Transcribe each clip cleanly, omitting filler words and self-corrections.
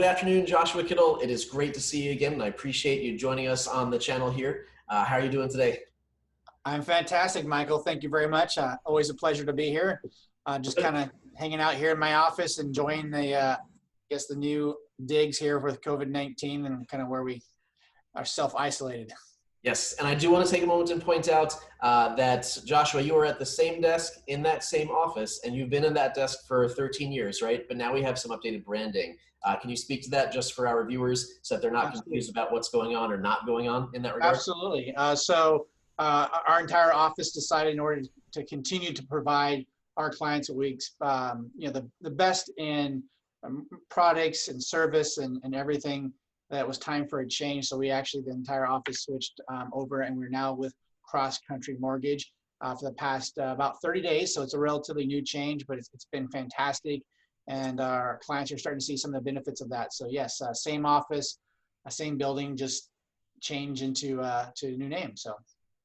good afternoon, Joshua Kittle. It is great to see you again, and I appreciate you joining us on the channel here. How are you doing today? I'm fantastic, Michael. Thank you very much. Always a pleasure to be here. Just kind of hanging out here in my office, enjoying the new digs here with COVID-19 and kind of where we are self-isolated. Yes, and I do want to take a moment and point out that, Joshua, you were at the same desk in that same office, and you've been in that desk for 13 years, right? But now we have some updated branding. Can you speak to that just for our viewers so that they're not confused about what's going on or not going on in that regard? Absolutely. Our entire office decided in order to continue to provide our clients what the best in products and service and everything, that it was time for a change. So we actually, the entire office switched over, and we're now with Cross Country Mortgage for the past about 30 days. So it's a relatively new change, but it's been fantastic. And our clients are starting to see some of the benefits of that. So yes, same office, same building, just change into a new name. So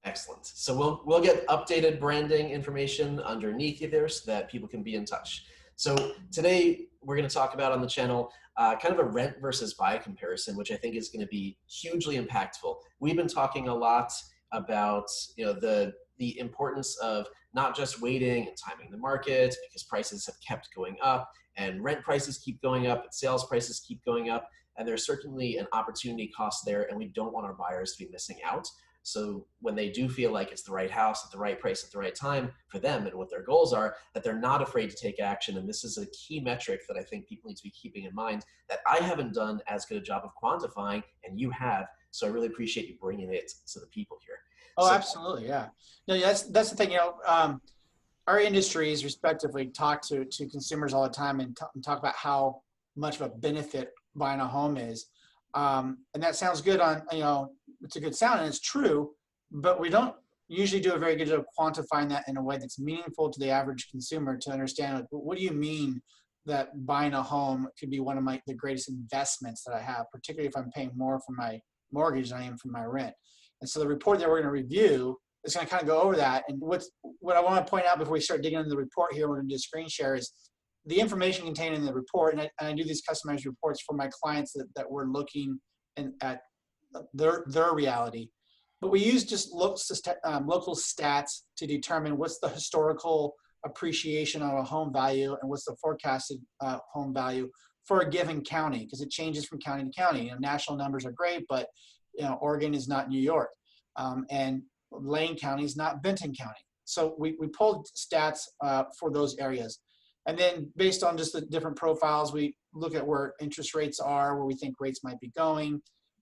excellent. So we'll get updated branding information underneath you there so that people can be in touch. So today we're going to talk about on the channel kind of a rent versus buy comparison, which I think is going to be hugely impactful. We've been talking a lot about the importance of not just waiting and timing the market, because prices have kept going up and rent prices keep going up and sales prices keep going up, and there's certainly an opportunity cost there, and we don't want our buyers to be missing out. So when they do feel like it's the right house at the right price at the right time for them and what their goals are, that they're not afraid to take action. And this is a key metric that I think people need to be keeping in mind that I haven't done as good a job of quantifying, and you have. So I really appreciate you bringing it to the people here. Oh, absolutely. Yeah. No, that's the thing, our industries respectively talk to consumers all the time and talk about how much of a benefit buying a home is. And that sounds good on, it's a good sound and it's true, but we don't usually do a very good job of quantifying that in a way that's meaningful to the average consumer to understand, like, what do you mean that buying a home could be one of the greatest investments that I have, particularly if I'm paying more for my mortgage than I am for my rent. And so the report that we're going to review is going to kind of go over that. And what I want to point out before we start digging into the report here, we're going to do a screen share, is the information contained in the report. And I do these customized reports for my clients that we're looking at their reality. But we use just local stats to determine what's the historical appreciation of a home value and what's the forecasted home value for a given county, because it changes from county to county. National numbers are great, but Oregon is not New York, and Lane County is not Benton County. So we pulled stats for those areas. And then based on just the different profiles, we look at where interest rates are, where we think rates might be going.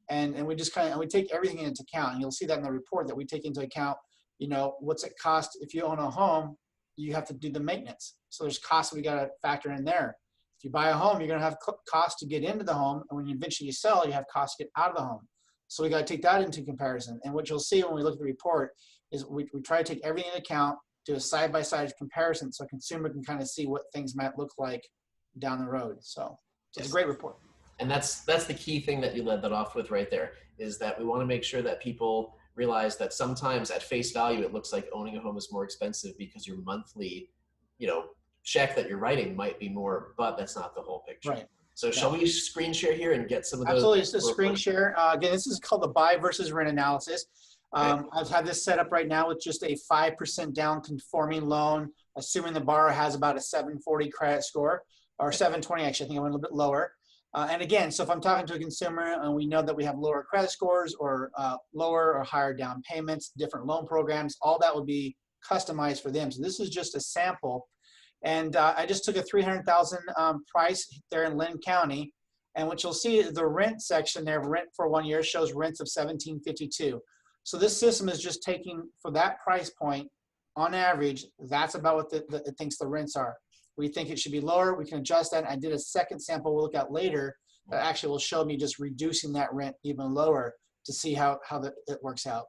And we just we take everything into account. And you'll see that in the report that we take into account, what's it cost if you own a home, you have to do the maintenance. So there's costs we got to factor in there. If you buy a home, you're going to have costs to get into the home. And when you eventually sell, you have costs to get out of the home. So we got to take that into comparison. And what you'll see when we look at the report is we try to take everything into account, do a side-by-side comparison so a consumer can kind of see what things might look like down the road. So it's a great report. And that's the key thing that you led that off with right there, is that we want to make sure that people realize that sometimes at face value, it looks like owning a home is more expensive because your monthly, check that you're writing might be more, but that's not the whole picture. Right. So shall we screen share here and get some of those? Absolutely, it's a screen share. Again, this is called the buy versus rent analysis. I've had this set up right now with just a 5% down conforming loan, assuming the borrower has about a 740 credit score, or 720 actually, I think I went a little bit lower. And again, so if I'm talking to a consumer and we know that we have lower credit scores or lower or higher down payments, different loan programs, all that would be customized for them. So this is just a sample. And I just took a $300,000 price there in Linn County. And what you'll see is the rent section there, rent for 1 year, shows rents of $1,752. So this system is just taking, for that price point, on average, that's about what it thinks the rents are. We think it should be lower. We can adjust that. I did a second sample we'll look at later that actually will show me just reducing that rent even lower to see how it works out.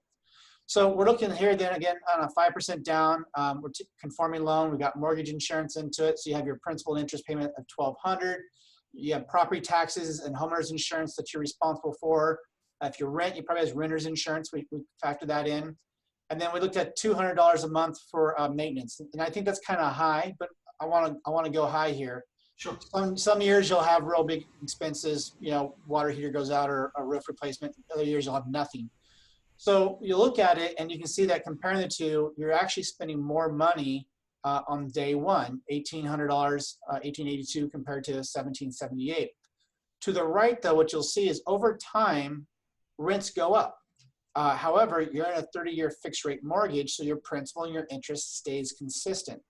So we're looking here then again on a 5% down, we're conforming loan. We got mortgage insurance into it. So you have your principal and interest payment of $1,200. You have property taxes and homeowners insurance that you're responsible for. If you rent, you probably have renter's insurance. We factor that in. And then we looked at $200 a month for maintenance. And I think that's kind of high, but I want to go high here. Sure. Some years you'll have real big expenses, water heater goes out or a roof replacement. Other years you'll have nothing. So you look at it and you can see that comparing the two, you're actually spending more money on day one, $1,800, 1882 compared to 1778. To the right, though, what you'll see is over time, rents go up. However, you're in a 30-year fixed rate mortgage, so your principal and your interest stays consistent.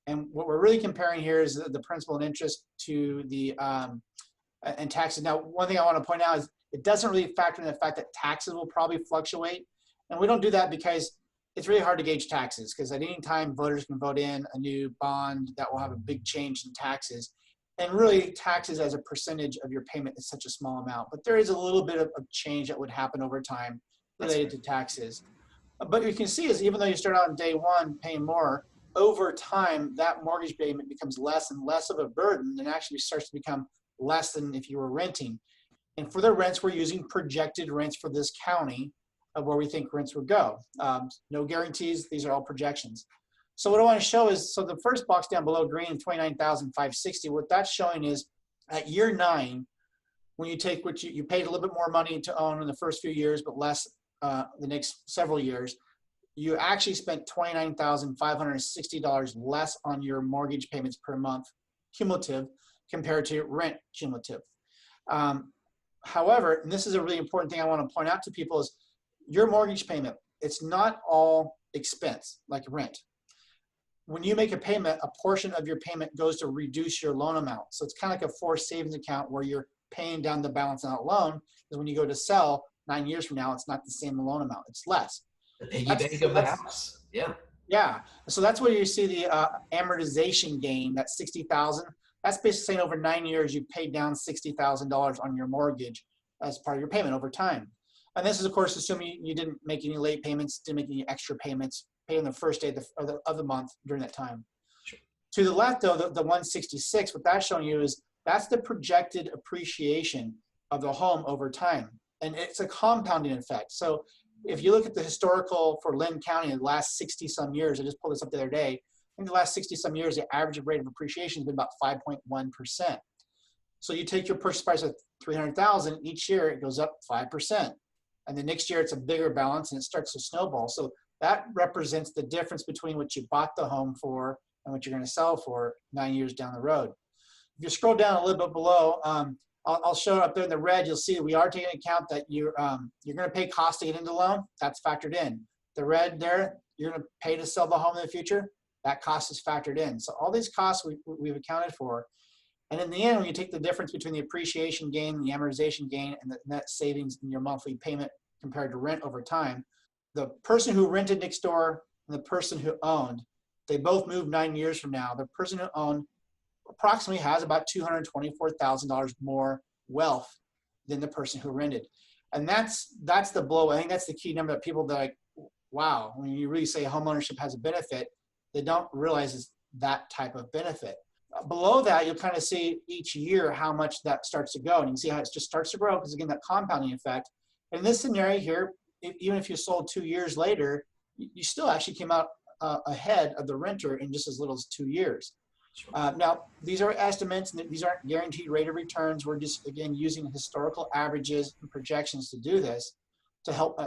And what we're really comparing here is the principal and interest to the and taxes. Now, one thing I want to point out is it doesn't really factor in the fact that taxes will probably fluctuate. And we don't do that because it's really hard to gauge taxes, because at any time voters can vote in a new bond that will have a big change in taxes. And really taxes as a percentage of your payment is such a small amount, but there is a little bit of change that would happen over time related to taxes. But you can see is even though you start out on day one paying more, over time that mortgage payment becomes less and less of a burden and actually starts to become less than if you were renting. And for the rents, we're using projected rents for this county of where we think rents would go. No guarantees, these are all projections. So what I want to show is, so the first box down below green, 29,560, what that's showing is at year 9, when you take what you paid a little bit more money to own in the first few years, but less the next several years, you actually spent $29,560 less on your mortgage payments per month cumulative compared to rent cumulative. However, and this is a really important thing I want to point out to people, is your mortgage payment, it's not all expense like rent. When you make a payment, a portion of your payment goes to reduce your loan amount. So it's kind of like a forced savings account where you're paying down the balance on that loan, because when you go to sell 9 years from now, it's not the same loan amount, it's less. The piggy bank of the house. Yeah. Yeah. So that's where you see the amortization gain, that $60,000. That's basically saying over 9 years, you paid down $60,000 on your mortgage as part of your payment over time. And this is, of course, assuming you didn't make any late payments, didn't make any extra payments, paid on the first day of the month during that time. Sure. To the left, though, the 166, what that's showing you is that's the projected appreciation of the home over time. And it's a compounding effect. So if you look at the historical for Linn County in the last 60 some years, I just pulled this up the other day, in the last 60 some years, the average rate of appreciation has been about 5.1%. So you take your purchase price of $300,000, each year it goes up 5%. And the next year it's a bigger balance and it starts to snowball. So that represents the difference between what you bought the home for and what you're going to sell for 9 years down the road. If you scroll down a little bit below, I'll show it up there in the red. You'll see that we are taking into account that you're going to pay costs to get into the loan. That's factored in. The red there, you're going to pay to sell the home in the future. That cost is factored in. So all these costs we've accounted for. And in the end, when you take the difference between the appreciation gain, the amortization gain, and the net savings in your monthly payment compared to rent over time, the person who rented next door and the person who owned, they both moved 9 years from now. The person who owned approximately has about $224,000 more wealth than the person who rented. And that's the blow. I think that's the key number that people that like, wow, when you really say homeownership has a benefit, they don't realize it's that type of benefit. Below that, you'll kind of see each year how much that starts to go. And you can see how it just starts to grow because, again, that compounding effect. In this scenario here, even if you sold 2 years later, you still actually came out ahead of the renter in just as little as 2 years. Now, these are estimates, and these aren't guaranteed rate of returns. We're just, again, using historical averages and projections to do this to help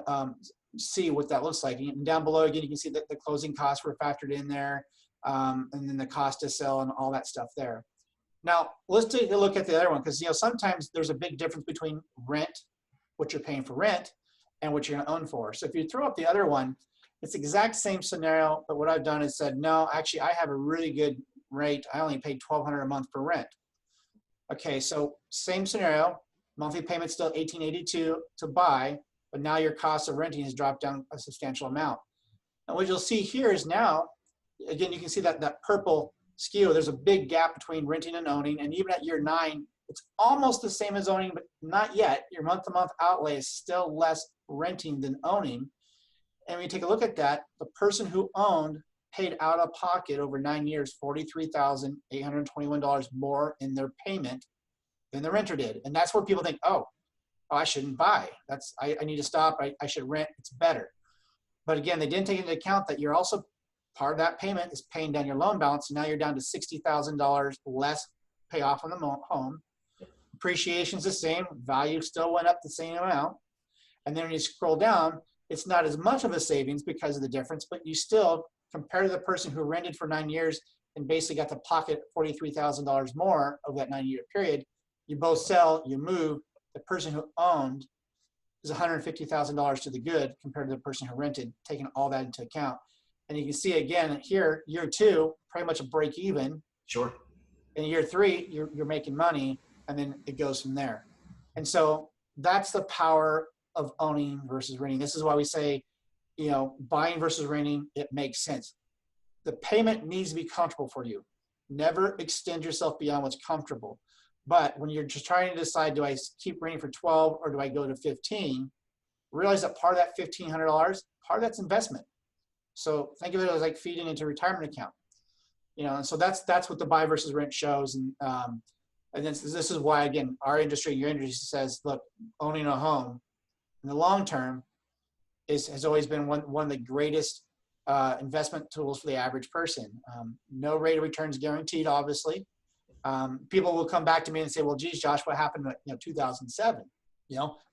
see what that looks like. And down below, again, you can see that the closing costs were factored in there, and then the cost to sell and all that stuff there. Now, let's take a look at the other one, because sometimes there's a big difference between rent, what you're paying for rent, and what you're going to own for. So if you throw up the other one, it's the exact same scenario, but what I've done is said, no, actually, I have a really good rate. I only paid $1,200 a month for rent. Okay, so same scenario, monthly payment still $1,882 to buy, but now your cost of renting has dropped down a substantial amount. And what you'll see here is now, again, you can see that purple skew. There's a big gap between renting and owning, and even at year 9, it's almost the same as owning, but not yet. Your month-to-month outlay is still less renting than owning. And when you take a look at that, the person who owned paid out of pocket over 9 years $43,821 more in their payment than the renter did. And that's where people think, oh, I shouldn't buy. I need to stop. I should rent. It's better. But again, they didn't take into account that you're also part of that payment is paying down your loan balance. And now you're down to $60,000 less pay off on the home. Appreciation's the same. Value still went up the same amount. And then when you scroll down, it's not as much of a savings because of the difference, but you still, compared to the person who rented for 9 years and basically got to pocket $43,000 more of that 9-year period, you both sell, you move. The person who owned is $150,000 to the good compared to the person who rented, taking all that into account. And you can see again here, year 2, pretty much a break even. Sure. In year 3, you're making money, and then it goes from there. And so that's the power of owning versus renting. This is why we say, buying versus renting, it makes sense. The payment needs to be comfortable for you. Never extend yourself beyond what's comfortable. But when you're just trying to decide, do I keep renting for 12 or do I go to 15? Realize that part of that $1,500, part of that's investment. So think of it as like feeding into a retirement account. And so that's what the buy versus rent shows. And this is why, again, our industry, your industry says, look, owning a home in the long term has always been one of the greatest investment tools for the average person. No rate of return is guaranteed, obviously. People will come back to me and say, well, geez, Josh, what happened in 2007?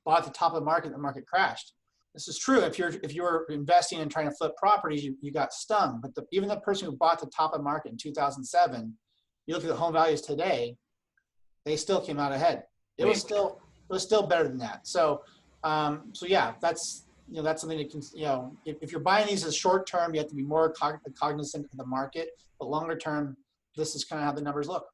Bought at the top of the market crashed. This is true. If you're investing and trying to flip properties, you got stung. But even the person who bought the top of the market in 2007, you look at the home values today, they still came out ahead. It was still better than that. So yeah, that's something that can, if you're buying these as short term, you have to be more cognizant of the market. But longer term, this is kind of how the numbers look.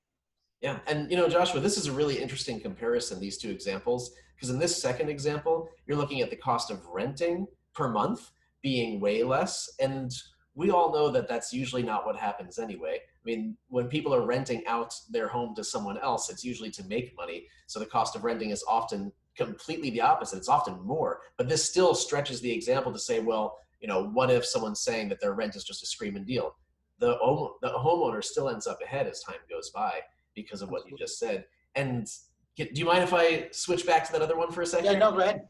Yeah, and Joshua, this is a really interesting comparison, these two examples, because in this second example, you're looking at the cost of renting per month being way less, and we all know that that's usually not what happens anyway. I mean, when people are renting out their home to someone else, it's usually to make money, so the cost of renting is often completely the opposite. It's often more, but this still stretches the example to say, well, what if someone's saying that their rent is just a screaming deal? The homeowner still ends up ahead as time goes by, because of what you just said. And do you mind if I switch back to that other one for a second? Yeah, no, go ahead.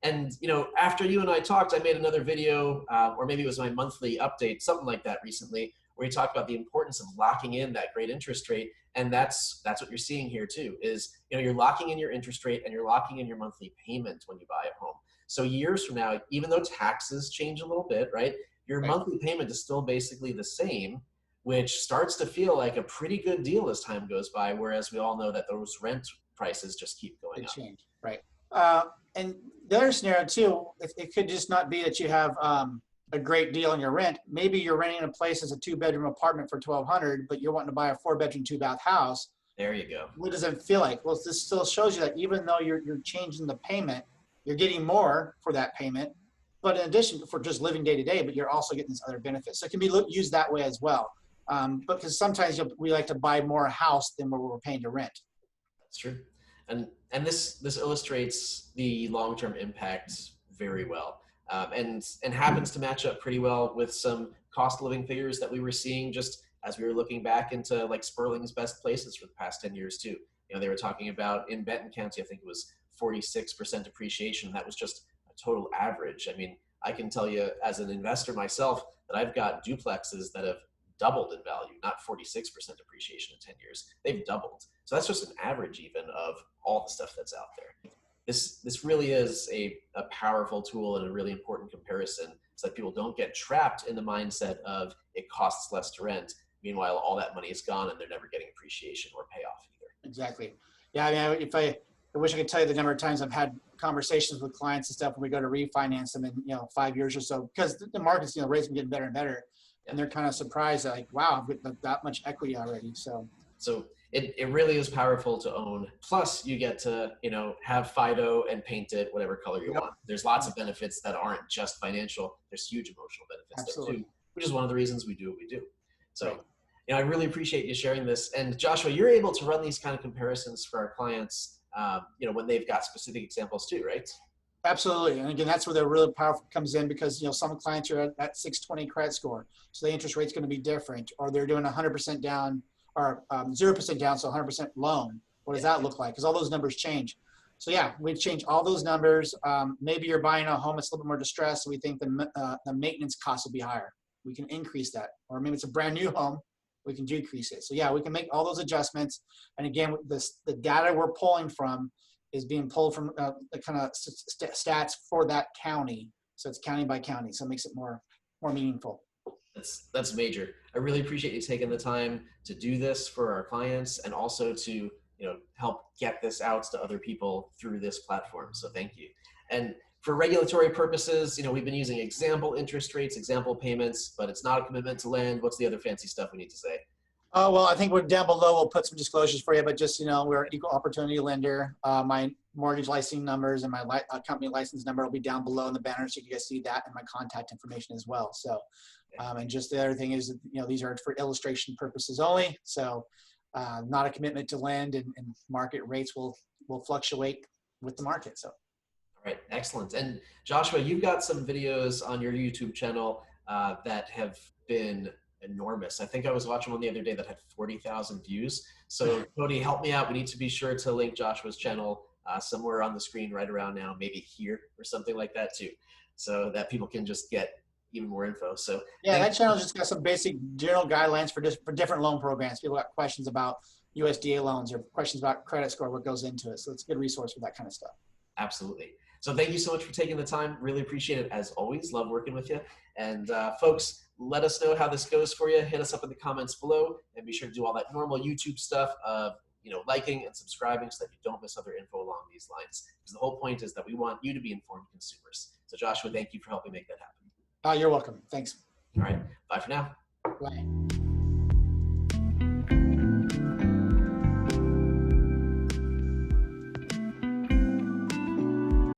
And after you and I talked, I made another video, or maybe it was my monthly update, something like that recently, where you talked about the importance of locking in that great interest rate. And that's what you're seeing here too, is you're locking in your interest rate and you're locking in your monthly payment when you buy a home. So years from now, even though taxes change a little bit, right, your monthly payment is still basically the same, which starts to feel like a pretty good deal as time goes by, whereas we all know that those rent prices just keep going up. Change, right. And the other scenario too, it could just not be that you have a great deal on your rent. Maybe you're renting a place as a 2-bedroom apartment for $1,200, but you're wanting to buy a 4-bedroom, 2-bath house. There you go. What does it feel like? Well, this still shows you that even though you're changing the payment, you're getting more for that payment, but in addition for just living day to day, but you're also getting these other benefits. So it can be used that way as well. But because sometimes we like to buy more house than what we're paying to rent. That's true. And this illustrates the long-term impact very well, and happens to match up pretty well with some cost of living figures that we were seeing just as we were looking back into like Sperling's best places for the past 10 years too. They were talking about in Benton County, I think it was 46% appreciation. That was just a total average. I mean, I can tell you as an investor myself that I've got duplexes that have doubled in value, not 46% appreciation in 10 years. They've doubled. So that's just an average even of all the stuff that's out there. This really is a powerful tool and a really important comparison so that people don't get trapped in the mindset of it costs less to rent. Meanwhile, all that money is gone and they're never getting appreciation or payoff either. Exactly. Yeah, I mean, I wish I could tell you the number of times I've had conversations with clients and stuff when we go to refinance them in 5 years or so, because the market's rates are getting better and better. And they're kind of surprised, like, wow, I've got that much equity already. So it really is powerful to own. Plus, you get to have Fido and paint it whatever color you want. There's lots of benefits that aren't just financial. There's huge emotional benefits there too, which is one of the reasons we do what we do. So I really appreciate you sharing this. And Joshua, you're able to run these kind of comparisons for our clients, when they've got specific examples too, right? Absolutely. And again, that's where the really powerful comes in, because, some clients are at 620 credit score. So the interest rate's going to be different, or they're doing 100% down or 0% down. So 100% loan. What does that look like? Because all those numbers change. So yeah, we've changed all those numbers. Maybe you're buying a home that's a little bit more distressed. So we think the maintenance costs will be higher. We can increase that. Or maybe it's a brand new home. we can decrease it. So yeah, we can make all those adjustments. And again, the data we're pulling from is being pulled from the kind of stats for that county. So it's county by county. So it makes it more meaningful. That's major. I really appreciate you taking the time to do this for our clients and also to help get this out to other people through this platform. So thank you. And for regulatory purposes, we've been using example interest rates, example payments, but it's not a commitment to lend. What's the other fancy stuff we need to say? Oh, well, I think we're down below. We'll put some disclosures for you, but just, we're an equal opportunity lender. My mortgage licensing numbers and my company license number will be down below in the banner, so you can guys see that and my contact information as well. So, and just the other thing is, these are for illustration purposes only. So not a commitment to lend, and market rates will fluctuate with the market. So. All right, excellent. And Joshua, you've got some videos on your YouTube channel that have been enormous. I think I was watching one the other day that had 40,000 views. So Cody, help me out. We need to be sure to link Joshua's channel somewhere on the screen right around now, maybe here or something like that too, so that people can just get even more info. So yeah, that channel just got some basic general guidelines for different loan programs. People got questions about USDA loans or questions about credit score, what goes into it. So it's a good resource for that kind of stuff. Absolutely. So thank you so much for taking the time. Really appreciate it as always. Love working with you. And folks, let us know how this goes for you. Hit us up in the comments below, and be sure to do all that normal YouTube stuff of liking and subscribing so that you don't miss other info along these lines. Because the whole point is that we want you to be informed consumers. So Joshua, thank you for helping make that happen. You're welcome. Thanks. All right. Bye for now. Bye.